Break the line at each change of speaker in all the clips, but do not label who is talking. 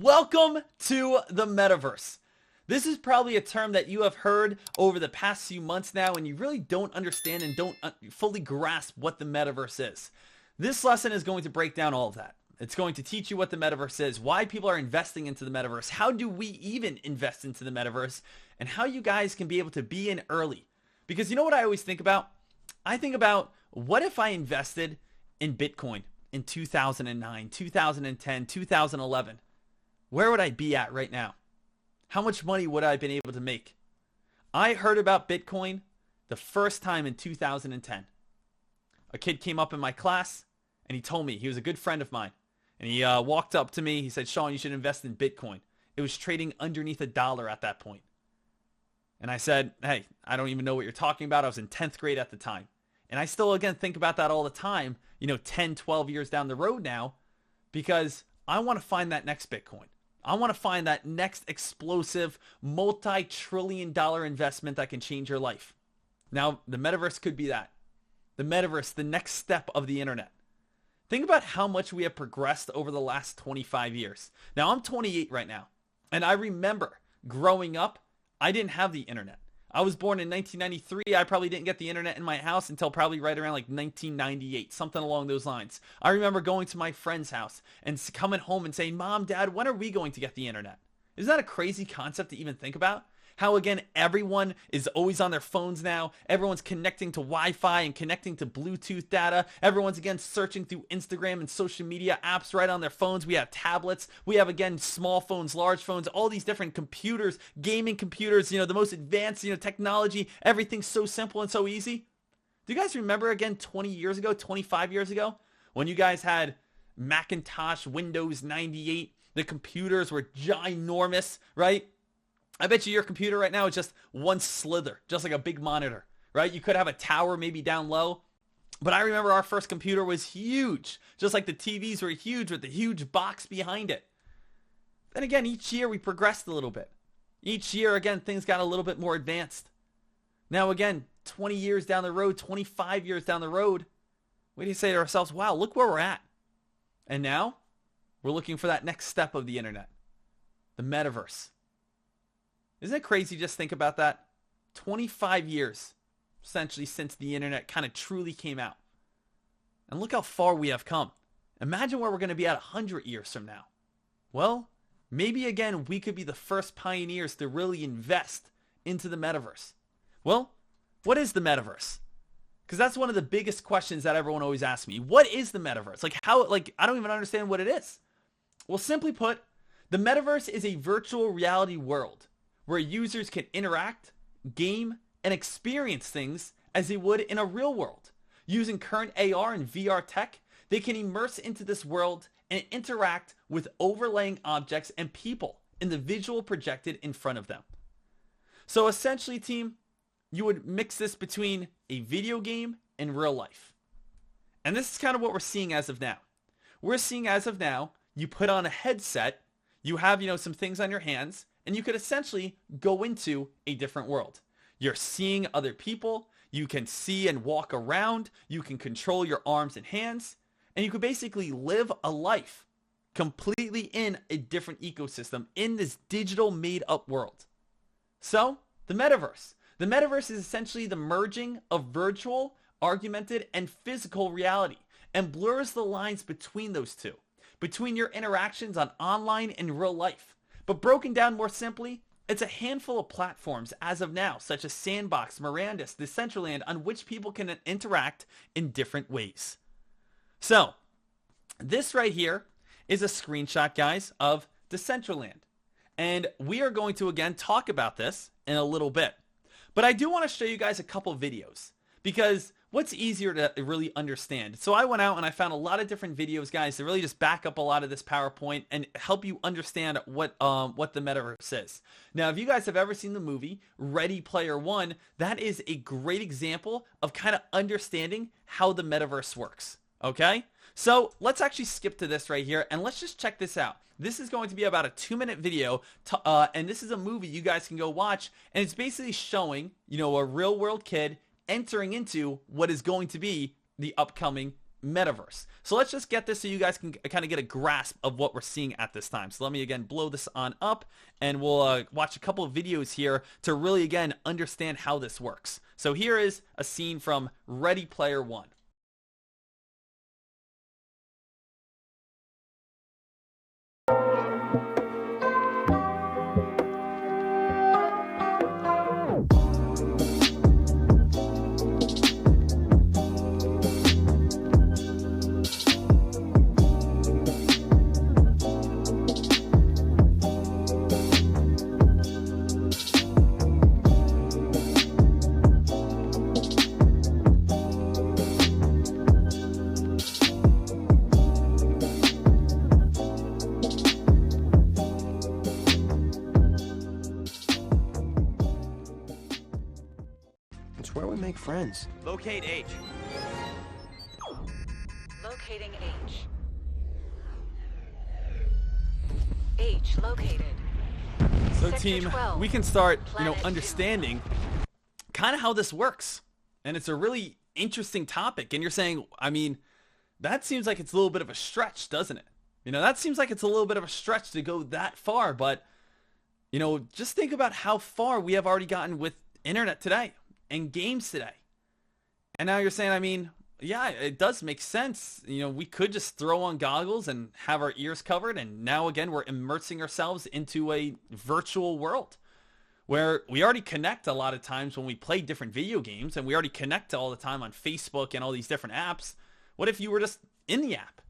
Welcome to the Metaverse. This is probably a term that you have heard over the past few months now, and you really don't understand and don't fully grasp what the Metaverse is. This lesson is going to break down all of that. It's going to teach you what the Metaverse is, why people are investing into the Metaverse, how do we even invest into the Metaverse, and how you guys can be able to be in early. Because you know what I always think about? I think about, what if I invested in Bitcoin in 2009, 2010, 2011? Where would I be at right now? How much money would I have been able to make? I heard about Bitcoin the first time in 2010. A kid came up in my class and he told me, he was a good friend of mine. And he walked up to me. He said, "Sean, you should invest in Bitcoin." It was trading underneath $1 at that point. And I said, "Hey, I don't even know what you're talking about." I was in 10th grade at the time. And I still, again, think about that all the time, 10, 12 years down the road now, because I want to find that next Bitcoin. I want to find that next explosive multi-trillion-dollar investment that can change your life. Now, the Metaverse could be that. The Metaverse, the next step of the internet. Think about how much we have progressed over the last 25 years. Now, I'm 28 right now, and I remember growing up, I didn't have the internet. I was born in 1993. I probably didn't get the internet in my house until probably right around like 1998, something along those lines. I remember going to my friend's house and coming home and saying, "Mom, Dad, when are we going to get the internet?" Isn't that a crazy concept to even think about? How, again, everyone is always on their phones now. Everyone's connecting to Wi-Fi and connecting to Bluetooth data. Everyone's, again, searching through Instagram and social media apps right on their phones. We have tablets. We have, again, small phones, large phones, all these different computers, gaming computers, the most advanced, technology. Everything's so simple and so easy. Do you guys remember, again, 20 years ago, 25 years ago, when you guys had Macintosh, Windows 98, the computers were ginormous, right? I bet you your computer right now is just one slither, just like a big monitor, right? You could have a tower maybe down low. But I remember our first computer was huge, just like the TVs were huge with the huge box behind it. Then again, each year we progressed a little bit. Each year, again, things got a little bit more advanced. Now, again, 20 years down the road, 25 years down the road, we need to say to ourselves, wow, look where we're at. And now we're looking for that next step of the internet, the Metaverse. Isn't it crazy just think about that? 25 years, essentially, since the internet kind of truly came out. And look how far we have come. Imagine where we're going to be at 100 years from now. Well, maybe again, we could be the first pioneers to really invest into the Metaverse. Well, what is the Metaverse? Because that's one of the biggest questions that everyone always asks me. What is the Metaverse? I don't even understand what it is. Well, simply put, the Metaverse is a virtual reality world where users can interact, game, and experience things as they would in a real world. Using current AR and VR tech, they can immerse into this world and interact with overlaying objects and people in the visual projected in front of them. So essentially, team, you would mix this between a video game and real life. And this is kind of what we're seeing as of now. We're seeing as of now, you put on a headset, you have, some things on your hands, and you could essentially go into a different world. You're seeing other people. You can see and walk around. You can control your arms and hands. And you could basically live a life completely in a different ecosystem in this digital made-up world. So, the Metaverse. The Metaverse is essentially the merging of virtual, augmented, and physical reality, and blurs the lines between those two, between your interactions on online and real life. But broken down more simply, it's a handful of platforms as of now, such as Sandbox, Mirandus, Decentraland, on which people can interact in different ways. So, this right here is a screenshot, guys, of Decentraland. And we are going to, again, talk about this in a little bit. But I do want to show you guys a couple videos, because what's easier to really understand? So I went out and I found a lot of different videos, guys, to really just back up a lot of this PowerPoint and help you understand what the Metaverse is. Now, if you guys have ever seen the movie Ready Player One, that is a great example of kind of understanding how the Metaverse works. Okay? So let's actually skip to this right here and let's just check this out. This is going to be about a 2-minute video, and this is a movie you guys can go watch, and it's basically showing, a real world kid entering into what is going to be the upcoming Metaverse. So let's just get this so you guys can kind of get a grasp of what we're seeing at this time. So let me again blow this on up, and we'll watch a couple of videos here to really again understand how this works. So here is a scene from Ready Player One.
It's where we make friends.
Locate H.
Locating H. H located.
So
Sector
team,
12,
we can start,
Planet 2.
understanding kind of how this works. And it's a really interesting topic. And you're saying, I mean, that seems like it's a little bit of a stretch, doesn't it? That seems like it's a little bit of a stretch to go that far. But, just think about how far we have already gotten with internet today and games today. And now you're saying, I mean, yeah, it does make sense. We could just throw on goggles and have our ears covered. And now again, we're immersing ourselves into a virtual world where we already connect a lot of times when we play different video games, and we already connect all the time on Facebook and all these different apps. What if you were just in the app?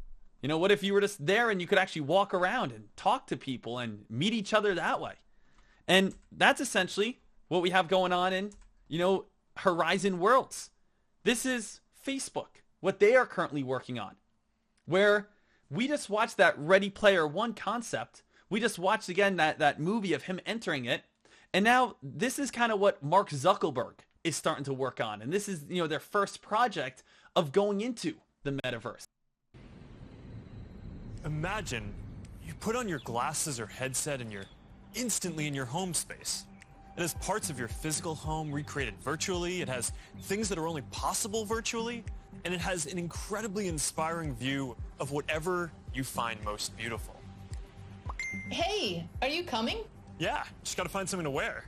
What if you were just there and you could actually walk around and talk to people and meet each other that way? And that's essentially what we have going on in Horizon Worlds. This is Facebook, what they are currently working on, where we just watched that Ready Player One concept. We just watched again that movie of him entering it. And now this is kind of what Mark Zuckerberg is starting to work on. And this is, their first project of going into the metaverse.
Imagine you put on your glasses or headset and you're instantly in your home space. It has parts of your physical home recreated virtually. It has things that are only possible virtually. And it has an incredibly inspiring view of whatever you find most beautiful.
Hey, are you coming?
Yeah, just gotta find something to wear.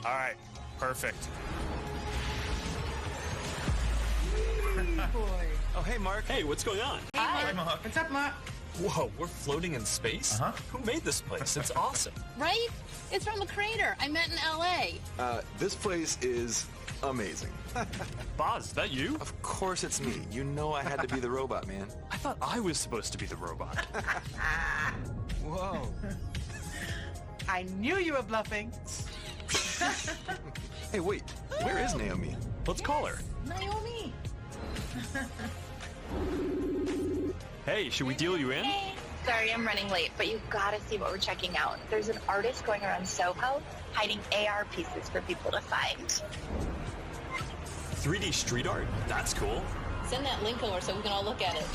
All right, perfect.
Boy.
Oh, hey, Mark.
Hey, what's going on?
Hi.
What's up, Mark?
Whoa, we're floating in space? Who made this place? It's awesome.
Right? It's from the crater I met in LA.
This place is amazing.
Boz, is that you?
Of course it's me. You know I had to be the robot, man.
I thought I was supposed to be the robot.
Whoa.
I knew you were bluffing.
Hey, wait. Where is Naomi?
Let's call her.
Naomi.
Hey, should we deal you in?
Sorry, I'm running late, but you gotta see what we're checking out. There's an artist going around Soho hiding AR pieces for people to find.
3D street art? That's cool.
Send that link over so we can all look at it.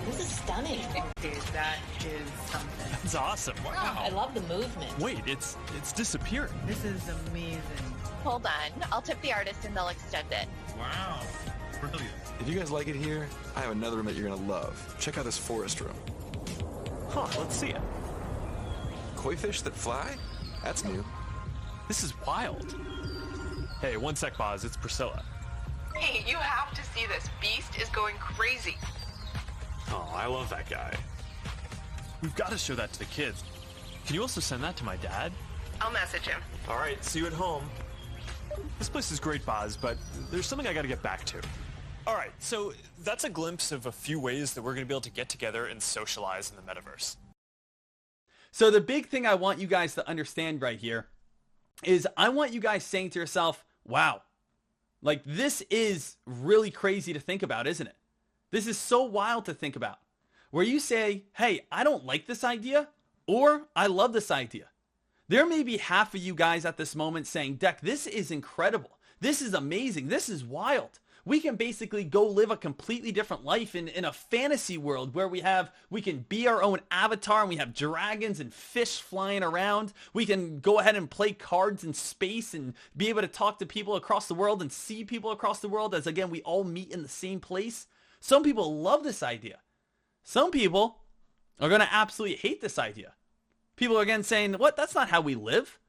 This is stunning.
Dude, that is something.
That's awesome.
I love the movement.
Wait, it's disappearing.
This is amazing.
Hold on, I'll tip the artist and they'll extend it.
Wow. Brilliant.
If you guys like it here, I have another room that you're gonna love. Check out this forest room.
Huh, let's see it.
Koi fish that fly? That's new.
This is wild. Hey, one sec, Boz. It's Priscilla.
Hey, you have to see this. Beast is going crazy.
Oh, I love that guy. We've got to show that to the kids. Can you also send that to my dad?
I'll message him.
All right, see you at home. This place is great, Boz, but there's something I got to get back to. All right, so that's a glimpse of a few ways that we're going to be able to get together and socialize in the metaverse.
So the big thing I want you guys to understand right here is I want you guys saying to yourself, wow, like this is really crazy to think about, isn't it? This is so wild to think about. Where you say, hey, I don't like this idea, or I love this idea. There may be half of you guys at this moment saying, Deck, this is incredible. This is amazing. This is wild. We can basically go live a completely different life in a fantasy world where we can be our own avatar, and we have dragons and fish flying around. We can go ahead and play cards in space and be able to talk to people across the world and see people across the world as, again, we all meet in the same place. Some people love this idea. Some people are going to absolutely hate this idea. People are, again, saying, what? That's not how we live.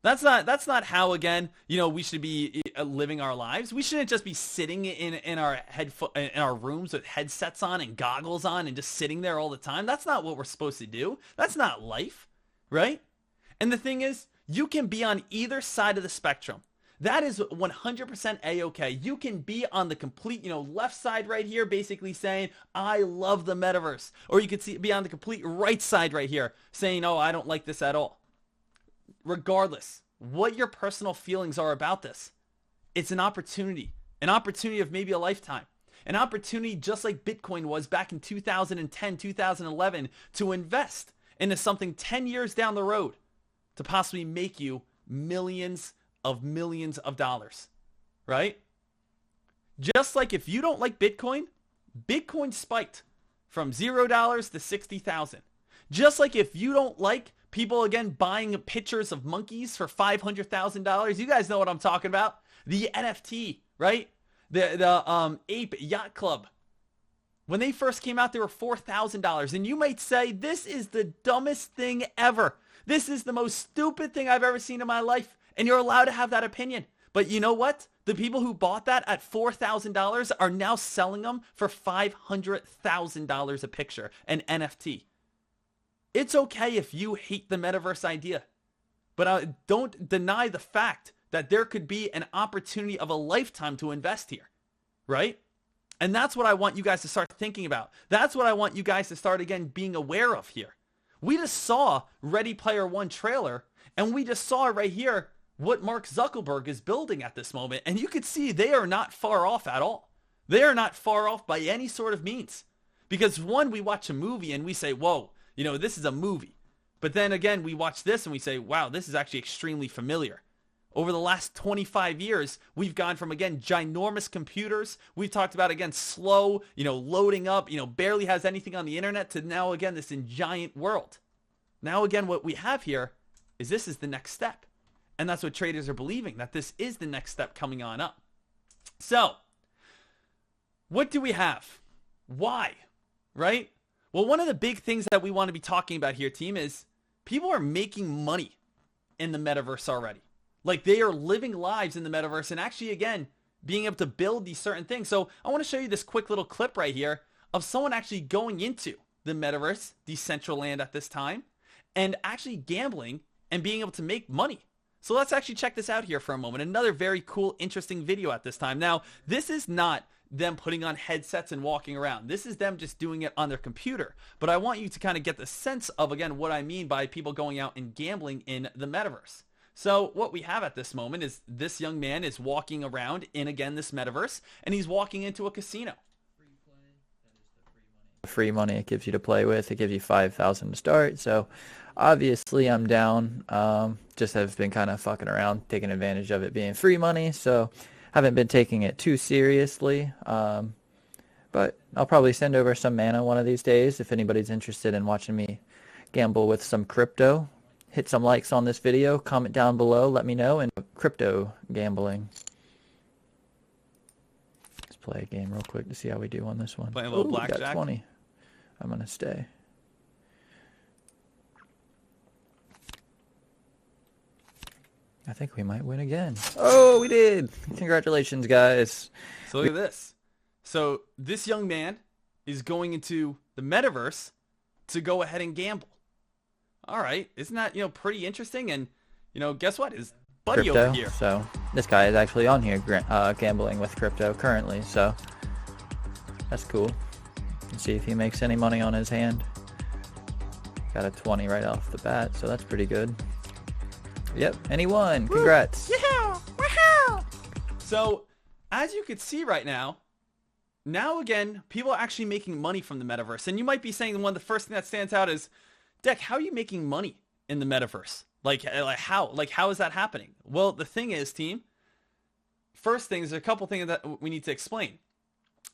That's not how, again, we should be living our lives. We shouldn't just be sitting in our rooms with headsets on and goggles on and just sitting there all the time. That's not what we're supposed to do. That's not life, right? And the thing is, you can be on either side of the spectrum. That is 100% A-okay. You can be on the complete, left side right here, basically saying, I love the metaverse. Or you could be on the complete right side right here, saying, oh, I don't like this at all. Regardless, what your personal feelings are about this, it's an opportunity of maybe a lifetime, an opportunity just like Bitcoin was back in 2010, 2011, to invest into something 10 years down the road to possibly make you millions of dollars, right? Just like if you don't like Bitcoin, Bitcoin spiked from $0 to 60,000. Just like if you don't like people, again, buying pictures of monkeys for $500,000. You guys know what I'm talking about. The NFT, right? The Ape Yacht Club. When they first came out, they were $4,000. And you might say, this is the dumbest thing ever. This is the most stupid thing I've ever seen in my life. And you're allowed to have that opinion. But you know what? The people who bought that at $4,000 are now selling them for $500,000 a picture, an NFT. It's okay if you hate the metaverse idea, but don't deny the fact that there could be an opportunity of a lifetime to invest here, right? And that's what I want you guys to start thinking about. That's what I want you guys to start, again, being aware of here. We just saw Ready Player One trailer, and we just saw right here what Mark Zuckerberg is building at this moment, and you could see they are not far off at all. They are not far off by any sort of means. Because one, we watch a movie and we say, whoa, this is a movie. But then again, we watch this and we say, wow, this is actually extremely familiar. Over the last 25 years, we've gone from, again, ginormous computers. We've talked about, again, slow, loading up, barely has anything on the internet, to now, again, this giant world. Now, again, what we have here is this is the next step. And that's what traders are believing, that this is the next step coming on up. So, what do we have? Why? Right? Well, one of the big things that we want to be talking about here, team, is people are making money in the metaverse already. Like, they are living lives in the metaverse and actually, again, being able to build these certain things. So I want to show you this quick little clip right here of someone actually going into the metaverse, Decentraland at this time, and actually gambling and being able to make money. So let's actually check this out here for a moment. Another very cool, interesting video at this time. Now, this is not them putting on headsets and walking around. This is them just doing it on their computer. But I want you to kind of get the sense of, again, what I mean by people going out and gambling in the metaverse. So what we have at this moment is this young man is walking around in, again, this metaverse, and he's walking into a casino.
Free money it gives you to play with. It gives you 5,000 to start. So obviously I'm down. Just have been kind of fucking around, taking advantage of it being free money. So haven't been taking it too seriously. But I'll probably send over some mana one of these days if anybody's interested in watching me gamble with some crypto. Hit some likes on this video, comment down below, let me know, and crypto gambling. Let's play a game real quick to see how we do on this one.
Playing a little
Ooh,
blackjack.
Got 20. I'm gonna stay. I think we might win again. Oh, we did! Congratulations, guys.
So look at this. So this young man is going into the metaverse to go ahead and gamble. All right, isn't that, pretty interesting? And, guess what? His buddy
Crypto,
over here.
So this guy is actually on here gambling with crypto currently, so that's cool. Let's see if he makes any money on his hand. Got a 20 right off the bat, so that's pretty good. Yep, and he won. Congrats.
Yeah, woohoo! So, as you can see right now again, people are actually making money from the metaverse. And you might be saying one of the first thing that stands out is, Deck, how are you making money in the metaverse? Like how is that happening? Well, the thing is, team, first things, there's a couple things that we need to explain.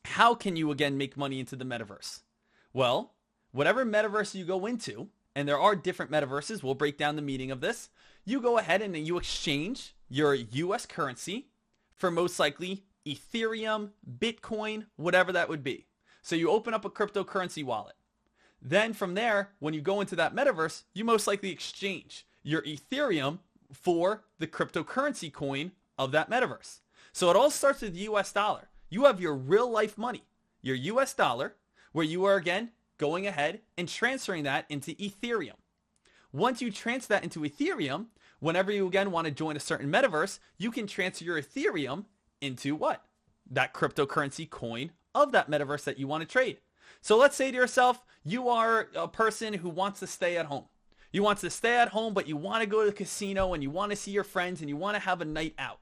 How can you, again, make money into the metaverse? Well, whatever metaverse you go into, and there are different metaverses, we'll break down the meaning of this. You go ahead and you exchange your US currency for most likely Ethereum, Bitcoin, whatever that would be. So you open up a cryptocurrency wallet. Then from there, when you go into that metaverse, you most likely exchange your Ethereum for the cryptocurrency coin of that metaverse. So it all starts with the US dollar. You have your real life money, your US dollar, where you are again going ahead and transferring that into Ethereum. Once you transfer that into Ethereum, whenever you again want to join a certain metaverse, you can transfer your Ethereum into what? That cryptocurrency coin of that metaverse that you want to trade. So let's say to yourself, you are a person who wants to stay at home. You want to stay at home, but you want to go to the casino and you want to see your friends and you want to have a night out.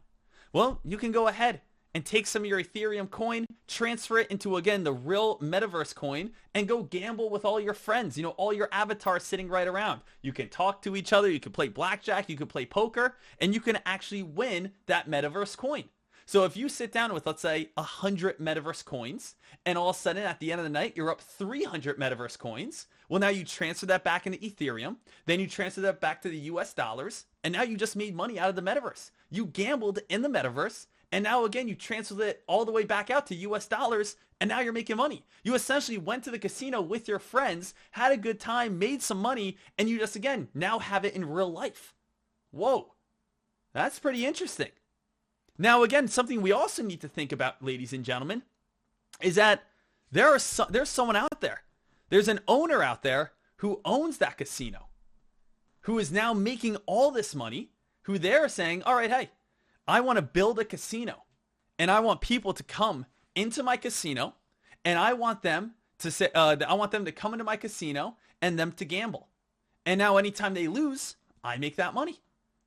Well, you can go ahead and take some of your Ethereum coin, transfer it into, again, the real metaverse coin, and go gamble with all your friends. You know, all your avatars sitting right around. You can talk to each other. You can play blackjack. You can play poker. And you can actually win that metaverse coin. So if you sit down with, let's say, 100 metaverse coins, and all of a sudden at the end of the night, you're up 300 metaverse coins. Well, now you transfer that back into Ethereum. Then you transfer that back to the US dollars. And now you just made money out of the metaverse. You gambled in the metaverse. And now again, you transferred it all the way back out to US dollars. And now you're making money. You essentially went to the casino with your friends, had a good time, made some money. And you just, again, now have it in real life. Whoa. That's pretty interesting. Now, again, something we also need to think about, ladies and gentlemen, is that there's someone out there. There's an owner out there who owns that casino, who is now making all this money, who they're saying, all right, hey, I want to build a casino, and I want people to come into my casino, and I want them to say, I want them to come into my casino and them to gamble. And now anytime they lose, I make that money,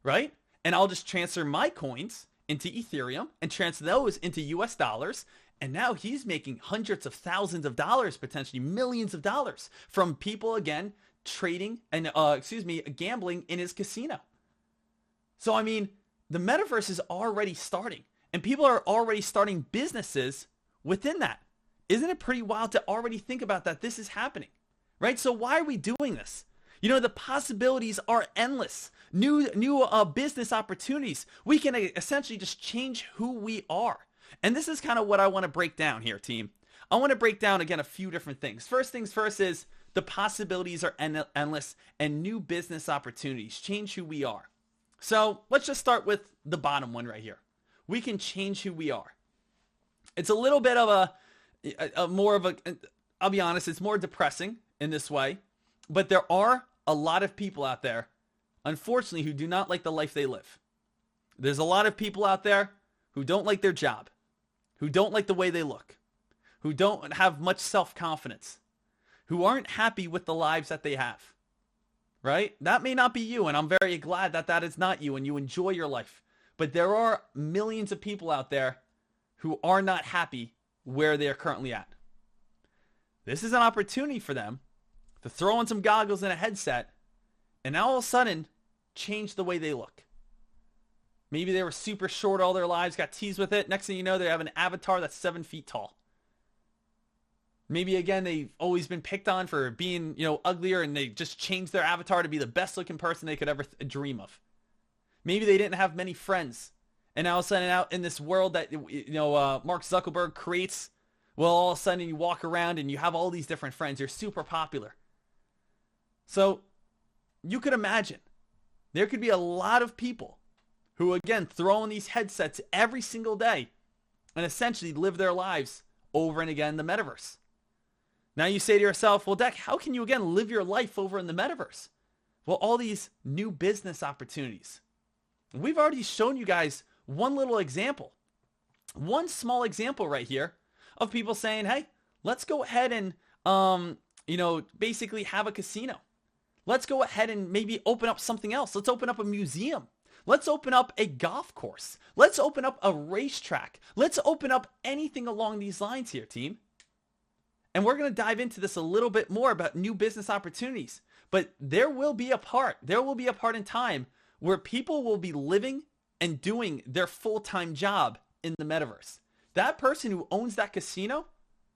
right? And I'll just transfer my coins into Ethereum and transfer those into US dollars. And now he's making hundreds of thousands of dollars, potentially millions of dollars from people, again, trading and, gambling in his casino. So, I mean, the metaverse is already starting and people are already starting businesses within that. Isn't it pretty wild to already think about that this is happening, right? So why are we doing this? You know, the possibilities are endless. New business opportunities. We can essentially just change who we are. And this is kind of what I want to break down here, team. I want to break down, again, a few different things. First things first is the possibilities are endless and new business opportunities change who we are. So let's just start with the bottom one right here. We can change who we are. It's a little bit of I'll be honest, it's more depressing in this way. But there are a lot of people out there, unfortunately, who do not like the life they live. There's a lot of people out there who don't like their job, who don't like the way they look, who don't have much self-confidence, who aren't happy with the lives that they have, right? That may not be you, and I'm very glad that that is not you and you enjoy your life. But there are millions of people out there who are not happy where they are currently at. This is an opportunity for them to throw on some goggles and a headset and now all of a sudden change the way they look. Maybe they were super short all their lives, got teased with it. Next thing you know, they have an avatar that's 7 feet tall. Maybe again, they've always been picked on for being, uglier, and they just changed their avatar to be the best looking person they could ever dream of. Maybe they didn't have many friends. And now all of a sudden out in this world that, Mark Zuckerberg creates, well, all of a sudden you walk around and you have all these different friends. You're super popular. So you could imagine there could be a lot of people who, again, throw on these headsets every single day and essentially live their lives over and again in the metaverse. Now you say to yourself, well, Deck, how can you, again, live your life over in the metaverse? Well, all these new business opportunities. We've already shown you guys one little example, one small example right here of people saying, hey, let's go ahead and, basically have a casino. Let's go ahead and maybe open up something else. Let's open up a museum. Let's open up a golf course. Let's open up a racetrack. Let's open up anything along these lines here, team. And we're going to dive into this a little bit more about new business opportunities. But there will be a part in time where people will be living and doing their full-time job in the metaverse. That person who owns that casino,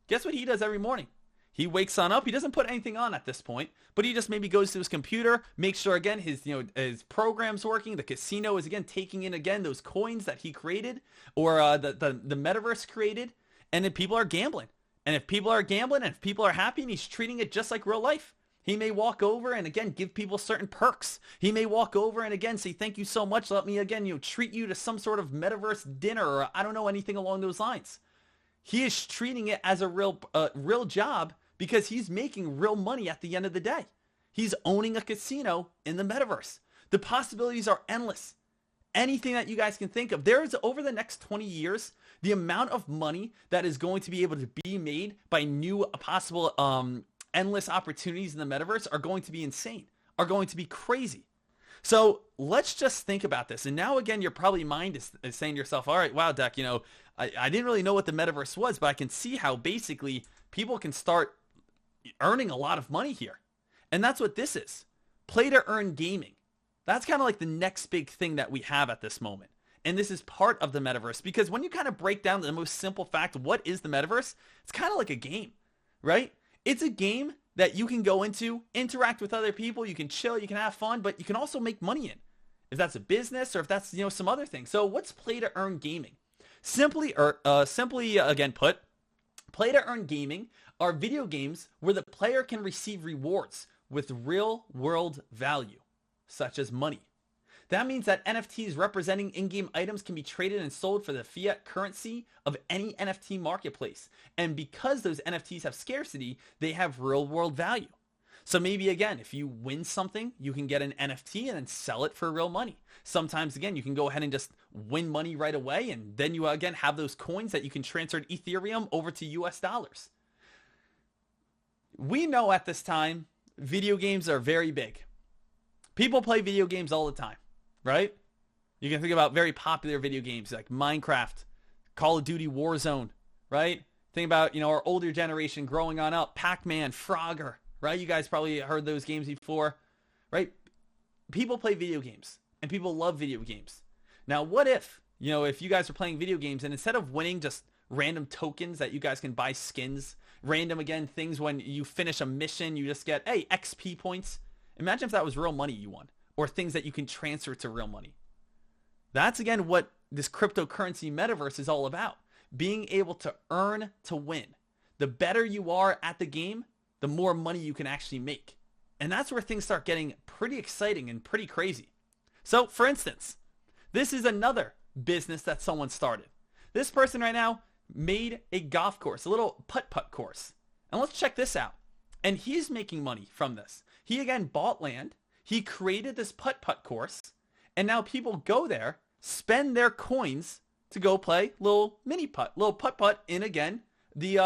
guess what he does every morning? He wakes on up. He doesn't put anything on at this point, but he just maybe goes to his computer, makes sure again his program's working. The casino is again taking in again those coins that he created or the metaverse created, and then people are gambling. And if people are gambling and if people are happy, and he's treating it just like real life. He may walk over and again give people certain perks. He may walk over and again say thank you so much. Let me again treat you to some sort of metaverse dinner or I don't know, anything along those lines. He is treating it as a real job because he's making real money at the end of the day. He's owning a casino in the metaverse. The possibilities are endless. Anything that you guys can think of. There is, over the next 20 years, the amount of money that is going to be able to be made by new possible endless opportunities in the metaverse are going to be insane, are going to be crazy. So let's just think about this. And now again, your probably mind is saying to yourself, all right, wow, Deck, I didn't really know what the metaverse was, but I can see how basically people can start earning a lot of money here. And that's what this is. Play to earn gaming. That's kind of like the next big thing that we have at this moment. And this is part of the metaverse because when you kind of break down the most simple fact, what is the metaverse? It's kind of like a game, right? It's a game that you can go into, interact with other people, you can chill, you can have fun, but you can also make money in. If that's a business or if that's, some other thing. So what's play to earn gaming? Simply again put, play to earn gaming are video games where the player can receive rewards with real world value, such as money. That means that NFTs representing in-game items can be traded and sold for the fiat currency of any NFT marketplace. And because those NFTs have scarcity, they have real world value. So maybe again, if you win something, you can get an NFT and then sell it for real money. Sometimes again, you can go ahead and just win money right away. And then you again have those coins that you can transfer to Ethereum over to US dollars. We know at this time, video games are very big. People play video games all the time, right? You can think about very popular video games like Minecraft, Call of Duty Warzone, right? Think about, our older generation growing on up, Pac-Man, Frogger, right? You guys probably heard those games before, right? People play video games and people love video games. Now, what if, if you guys are playing video games and instead of winning just random tokens that you guys can buy skins, random again things when you finish a mission, you just get, hey, XP points. Imagine if that was real money you won or things that you can transfer to real money. That's again what this cryptocurrency metaverse is all about. Being able to earn to win. The better you are at the game, the more money you can actually make. And that's where things start getting pretty exciting and pretty crazy. So for instance, this is another business that someone started. This person right now made a golf course, a little putt-putt course. And let's check this out. And he's making money from this. He again bought land. He created this putt-putt course. And now people go there, spend their coins to go play little mini putt, little putt-putt in again the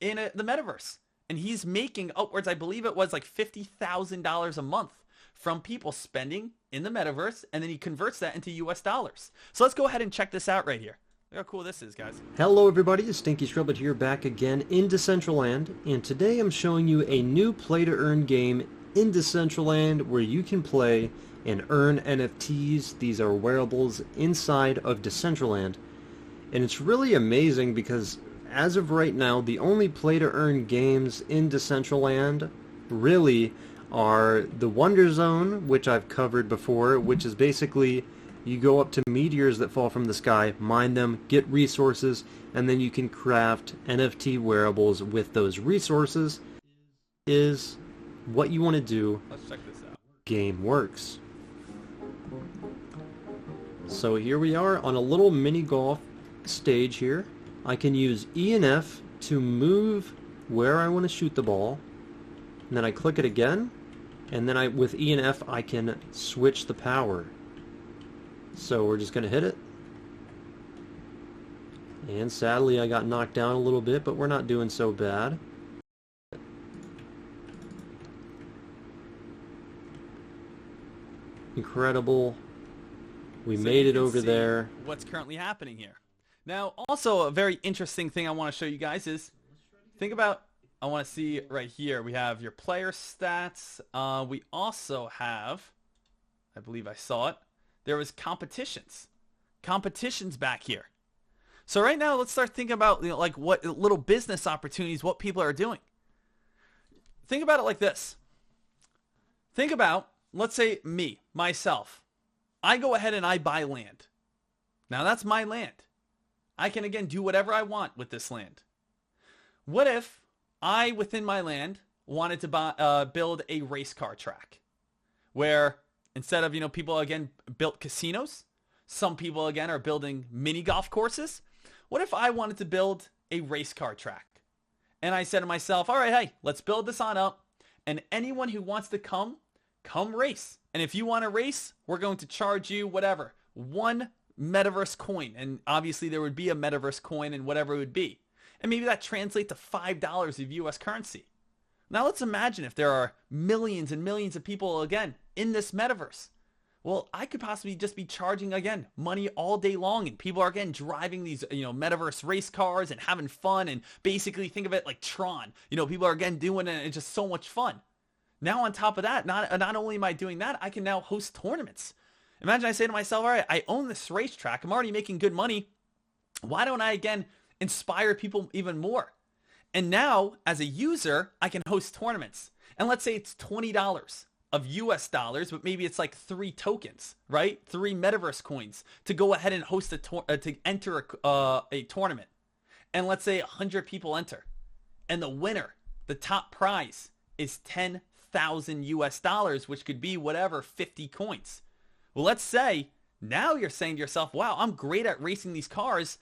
metaverse. And he's making upwards, I believe it was like $50,000 a month from people spending in the metaverse. And then he converts that into US dollars. So let's go ahead and check this out right here. Look how cool this is, guys.
Hello everybody, it's Stinky Shribblet here back again in Decentraland, and today I'm showing you a new play-to-earn game in Decentraland where you can play and earn NFTs. These are wearables inside of Decentraland, and it's really amazing because as of right now, the only play-to-earn games in Decentraland really are the Wonder Zone, which I've covered before, which is basically you go up to meteors that fall from the sky, mine them, get resources, and then you can craft NFT wearables with those resources. Is what you want to do.
Let's check this out.
Game works. So here we are on a little mini golf stage here. I can use E and F to move where I want to shoot the ball. And then I click it again, and then with E and F I can switch the power. So we're just going to hit it. And sadly I got knocked down a little bit, but we're not doing so bad. Incredible. We made it over there.
What's currently happening here. Now, also a very interesting thing I want to show you guys is, think about, I want to see right here, we have your player stats. We also have, I believe I saw it, there was competitions. Competitions back here. So right now, let's start thinking about, like what little business opportunities, what people are doing. Think about it like this. Think about, let's say me, myself. I go ahead and I buy land. Now that's my land. I can again do whatever I want with this land. What if I, within my land, wanted to build a race car track where instead of, people again built casinos, some people again are building mini golf courses. What if I wanted to build a race car track? And I said to myself, all right, hey, let's build this on up. And anyone who wants to come race. And if you want to race, we're going to charge you whatever, 1 Metaverse coin. And obviously there would be a Metaverse coin and whatever it would be. And maybe that translates to $5 of US currency. Now let's imagine if there are millions and millions of people again in this Metaverse. Well, I could possibly just be charging again money all day long, and people are again driving these Metaverse race cars and having fun, and basically think of it like Tron. People are again doing it, and it's just so much fun. Now on top of that, not only am I doing that, I can now host tournaments. Imagine I say to myself, all right, I own this racetrack. I'm already making good money. Why don't I again inspire people even more? And now as a user, I can host tournaments. And let's say it's $20 of US dollars, but maybe it's like 3 tokens, right? 3 Metaverse coins to go ahead and host to enter a tournament. And let's say 100 people enter. And the winner, the top prize is 10,000 US dollars, which could be whatever, 50 coins. Well, let's say now you're saying to yourself, wow, I'm great at racing these cars.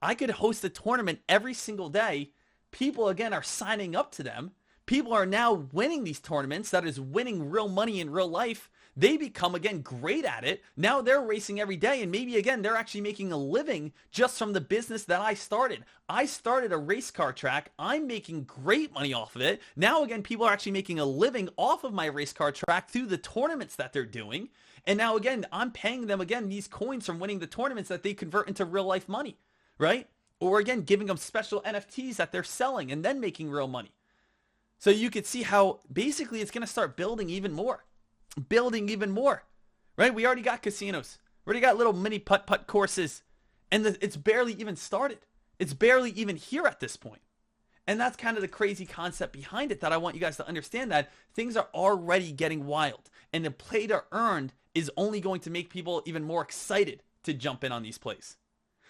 I could host a tournament every single day. People again are signing up to them. People are now winning these tournaments. That is winning real money in real life. They become again great at it. Now they're racing every day, and maybe again they're actually making a living just from the business that I started. I started a race car track. I'm making great money off of it. Now again, people are actually making a living off of my race car track through the tournaments that they're doing. And now again, I'm paying them again these coins from winning the tournaments that they convert into real life money, right? Or again, giving them special NFTs that they're selling and then making real money. So you could see how basically it's going to start building even more, right? We already got casinos. We already got little mini putt-putt courses, and it's barely even started. It's barely even here at this point. And that's kind of the crazy concept behind it that I want you guys to understand, that things are already getting wild, and the play to earn is only going to make people even more excited to jump in on these plays.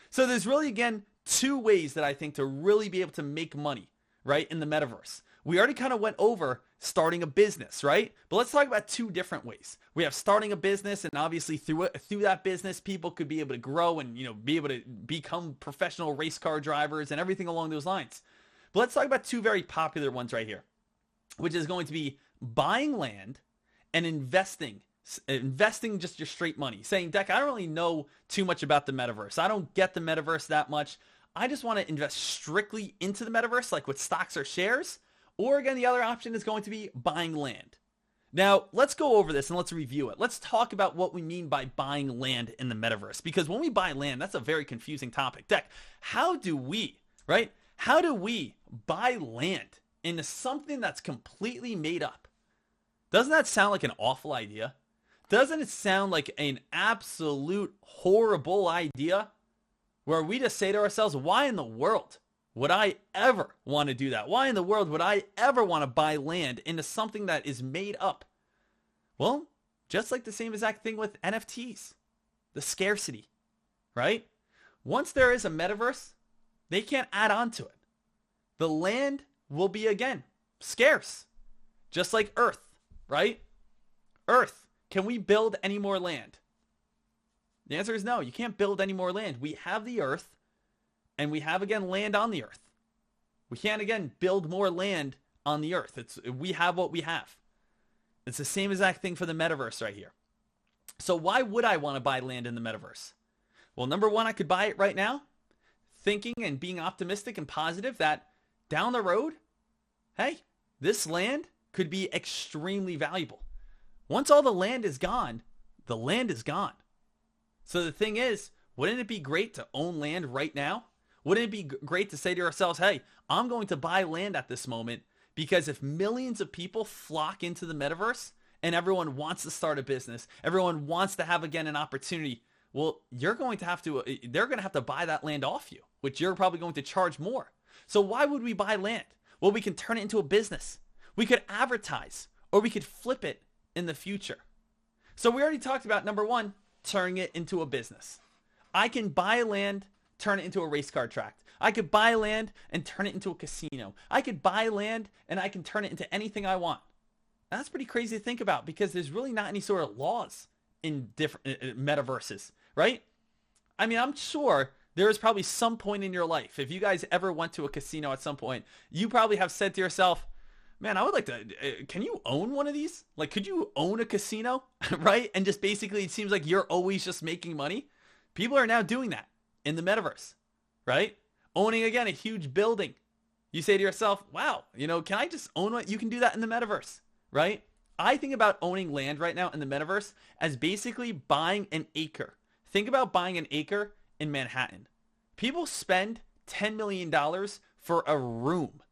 So there's really, again, 2 ways that I think to really be able to make money, right, in the metaverse. We already kind of went over starting a business, right? But let's talk about 2 different ways. We have starting a business, and obviously through that business, people could be able to grow and, be able to become professional race car drivers and everything along those lines. But let's talk about 2 very popular ones right here, which is going to be buying land and investing just your straight money. Saying, Deck, I don't really know too much about the metaverse. I don't get the metaverse that much. I just want to invest strictly into the metaverse, like with stocks or shares. Or again, the other option is going to be buying land. Now, let's go over this and let's review it. Let's talk about what we mean by buying land in the metaverse. Because when we buy land, that's a very confusing topic. Deck, how do we buy land into something that's completely made up? Doesn't that sound like an awful idea? Doesn't it sound like an absolute horrible idea? Where we just say to ourselves, why in the world would I ever want to do that? Why in the world would I ever want to buy land into something that is made up? Well, just like the same exact thing with NFTs. The scarcity, right? Once there is a metaverse, they can't add on to it. The land will be, again, scarce. Just like Earth, right? Earth, can we build any more land? The answer is no. You can't build any more land. We have the Earth. And we have, again, land on the Earth. We can't, again, build more land on the Earth. We have what we have. It's the same exact thing for the metaverse right here. So why would I want to buy land in the metaverse? Well, number one, I could buy it right now, thinking and being optimistic and positive that down the road, hey, this land could be extremely valuable. Once all the land is gone, the land is gone. So the thing is, wouldn't it be great to own land right now? Wouldn't it be great to say to ourselves, hey, I'm going to buy land at this moment, because if millions of people flock into the metaverse and everyone wants to start a business, everyone wants to have, again, an opportunity, Well, they're going to have to buy that land off you, which you're probably going to charge more. So why would we buy land? Well, we can turn it into a business. We could advertise, or we could flip it in the future. So we already talked about number one, turning it into a business. I can buy land, turn it into a race car track. I could buy land and turn it into a casino. I could buy land and I can turn it into anything I want. That's pretty crazy to think about because there's really not any sort of laws in different metaverses, right? I mean, I'm sure there is probably some point in your life, if you guys ever went to a casino at some point, you probably have said to yourself, man, I would like to, can you own one of these? Like, could you own a casino, right? And just basically, it seems like you're always just making money. People are now doing that in the metaverse, right? Owning, again, a huge building. You say to yourself, wow, can I just own what? You can do that in the metaverse, right? I think about owning land right now in the metaverse as basically buying an acre. Think about buying an acre in Manhattan. People spend $10 million for a room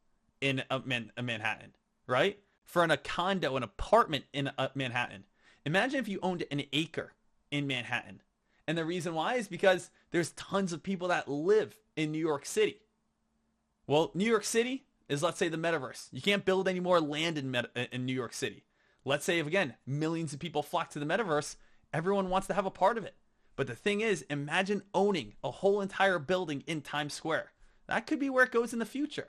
in a Manhattan, right? For a condo, an apartment in Manhattan. Imagine if you owned an acre in Manhattan. And the reason why is because there's tons of people that live in New York City. Well, New York City is, let's say, the metaverse. You can't build any more land in New York City. Let's say, if, again, millions of people flock to the metaverse, everyone wants to have a part of it. But the thing is, imagine owning a whole entire building in Times Square. That could be where it goes in the future.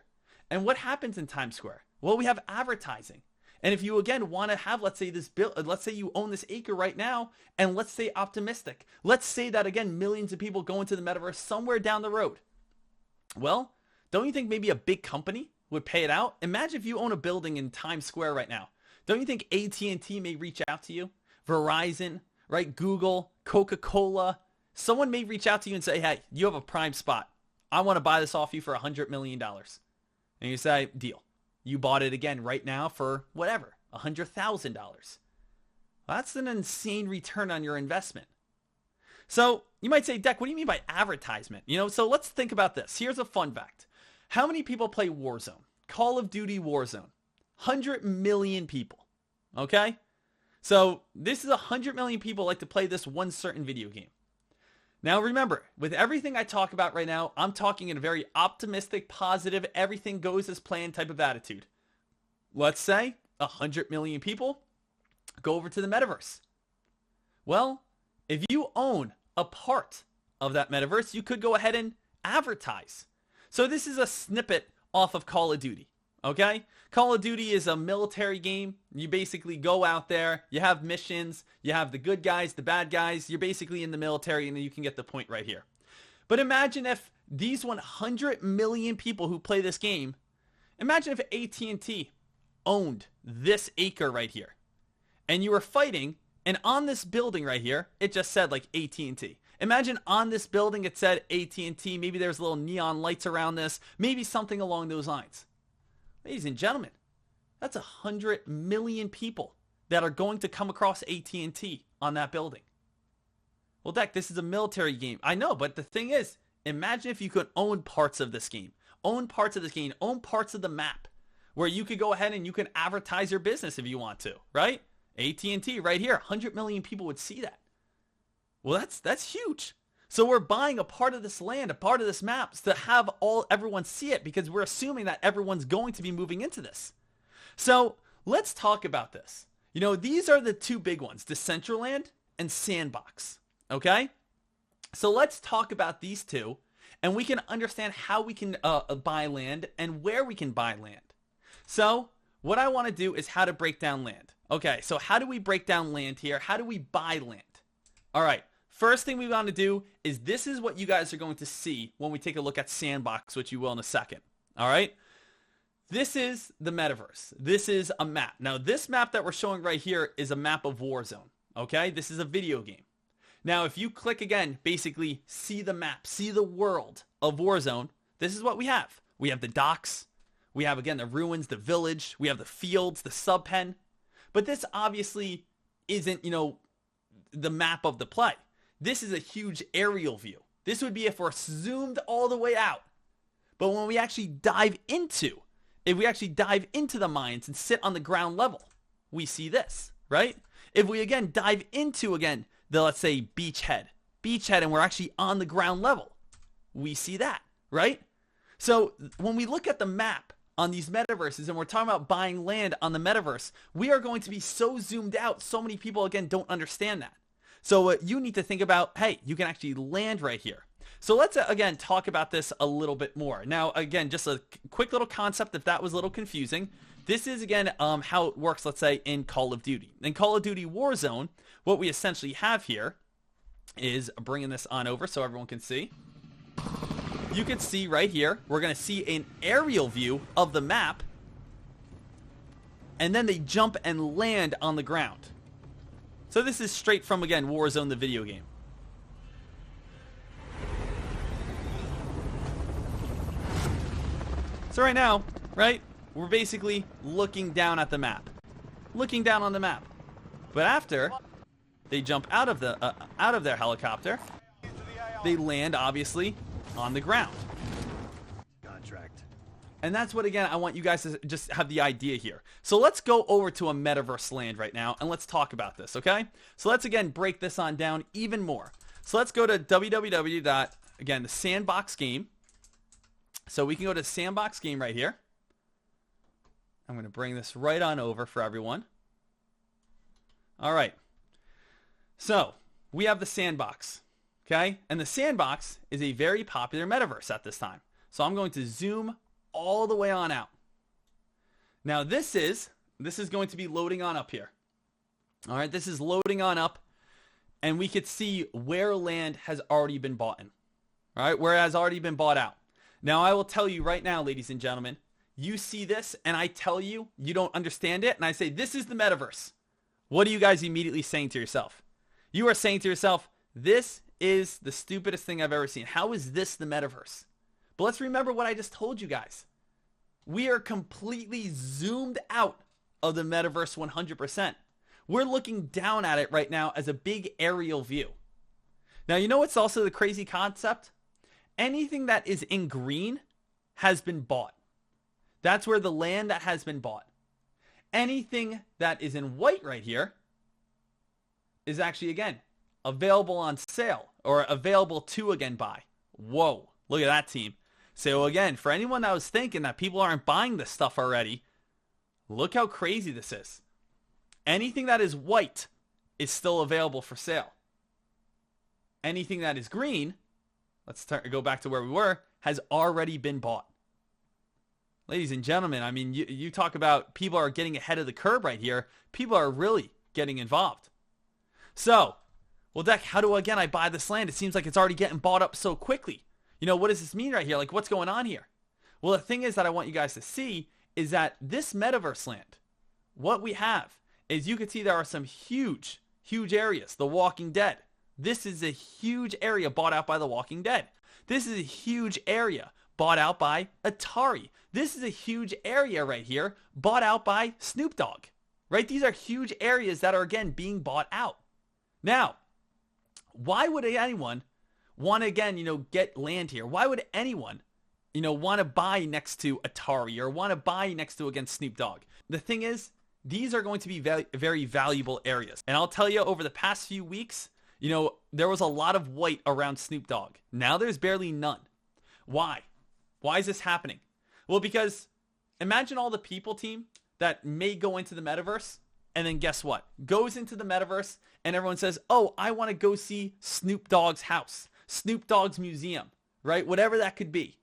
And what happens in Times Square? Well, we have advertising. And if you, again, want to have, let's say, let's say you own this acre right now, and let's say optimistic. Let's say that, again, millions of people go into the metaverse somewhere down the road. Well, don't you think maybe a big company would pay it out? Imagine if you own a building in Times Square right now. Don't you think AT&T may reach out to you? Verizon, right? Google, Coca-Cola. Someone may reach out to you and say, hey, you have a prime spot. I want to buy this off you for $100 million. And you say, deal. You bought it again right now for whatever, $100,000. That's an insane return on your investment. So you might say, Deck, what do you mean by advertisement? So let's think about this. Here's a fun fact. How many people play Warzone? Call of Duty Warzone. 100 million people. Okay? So this is 100 million people like to play this one certain video game. Now remember, with everything I talk about right now, I'm talking in a very optimistic, positive, everything goes as planned type of attitude. Let's say 100 million people go over to the metaverse. Well, if you own a part of that metaverse, you could go ahead and advertise. So this is a snippet off of Call of Duty. Okay? Call of Duty is a military game. You basically go out there, you have missions, you have the good guys, the bad guys, you're basically in the military, and you can get the point right here. But imagine if these 100 million people who play this game, imagine if AT&T owned this acre right here, and you were fighting, and on this building right here, it just said like AT&T. Imagine on this building it said AT&T, maybe there's little neon lights around this, maybe something along those lines. Ladies and gentlemen, that's 100 million people that are going to come across AT&T on that building. Well, Deck, this is a military game. I know, but the thing is, imagine if you could own parts of this game. Own parts of the map, where you could go ahead and you can advertise your business if you want to, right? AT&T right here, 100 million people would see that. Well, that's huge. So we're buying a part of this land, a part of this map to have everyone see it because we're assuming that everyone's going to be moving into this. So let's talk about this. These are the two big ones, Decentraland and Sandbox. Okay? So let's talk about these two and we can understand how we can buy land and where we can buy land. So what I want to do is how to break down land. Okay, so how do we break down land here? How do we buy land? All right. First thing we want to do is this is what you guys are going to see when we take a look at Sandbox, which you will in a second. All right. This is the metaverse. This is a map. Now, this map that we're showing right here is a map of Warzone. Okay. This is a video game. Now, if you click again, basically see the map, see the world of Warzone, this is what we have. We have the docks. We have, again, the ruins, the village. We have the fields, the sub pen. But this obviously isn't, the map of the play. This is a huge aerial view. This would be if we're zoomed all the way out. But when we actually dive into, the mines and sit on the ground level, we see this, right? If we again dive into, the, let's say, beachhead, beachhead and we're actually on the ground level. We see that, right? So when we look at the map on these metaverses and we're talking about buying land on the metaverse, we are going to be so zoomed out. So many people, again, don't understand that. So you need to think about, hey, you can actually land right here. So let's, again, talk about this a little bit more. Now, again, just a quick little concept if that was a little confusing. This is, again, how it works, let's say, in Call of Duty. In Call of Duty Warzone, what we essentially have here is bringing this on over so everyone can see. You can see right here, we're going to see an aerial view of the map, and then they jump and land on the ground. So this is straight from, again, Warzone, the video game. So right now, right, we're basically looking down at the map. Looking down on the map. But after they jump out of their helicopter, they land, obviously, on the ground.
Contract.
And that's what, again, I want you guys to just have the idea here. So let's go over to a metaverse land right now and let's talk about this, okay? So let's, again, break this on down even more. So let's go to www. Again, the Sandbox game. So we can go to Sandbox game right here. I'm going to bring this right on over for everyone. All right. So we have the Sandbox. Okay, and the Sandbox is a very popular metaverse at this time. So I'm going to zoom all the way on out. Now this is going to be loading on up here. All right, this is loading on up, and we could see where land has already been bought in. All right, where it has already been bought out. Now I will tell you right now, ladies and gentlemen, you see this, and I tell you, you don't understand it, and I say, this is the metaverse. What are you guys immediately saying to yourself? You are saying to yourself, this is the stupidest thing I've ever seen. How is this the metaverse? But let's remember what I just told you guys. We are completely zoomed out of the metaverse 100%. We're looking down at it right now as a big aerial view. Now, you know what's also the crazy concept? Anything that is in green has been bought. That's where the land that has been bought. Anything that is in white right here is actually, again, available on sale or available to, again, buy. Whoa, look at that, team. So again, for anyone that was thinking that people aren't buying this stuff already, look how crazy this is. Anything that is white is still available for sale. Anything that is green, let's go back to where we were, has already been bought. Ladies and gentlemen, I mean, you talk about people are getting ahead of the curve right here. People are really getting involved. So, well, Deck, how do, again, I buy this land? It seems like it's already getting bought up so quickly. You know, what does this mean right here? Like, what's going on here? Well, the thing is that I want you guys to see is that this metaverse land, what we have is you can see there are some huge, huge areas. The Walking Dead. This is a huge area bought out by The Walking Dead. This is a huge area bought out by Atari. This is a huge area right here bought out by Snoop Dogg. Right? These are huge areas that are, again, being bought out. Now, why would anyone want to, again, get land here? Why would anyone, want to buy next to Atari or want to buy next to, again, Snoop Dogg? The thing is, these are going to be very, very valuable areas. And I'll tell you, over the past few weeks, there was a lot of white around Snoop Dogg. Now there's barely none. Why? Why is this happening? Well, because imagine all the people, team, that may go into the metaverse, and then guess what? Goes into the metaverse, and everyone says, oh, I want to go see Snoop Dogg's house, Snoop Dogg's museum, right? Whatever that could be.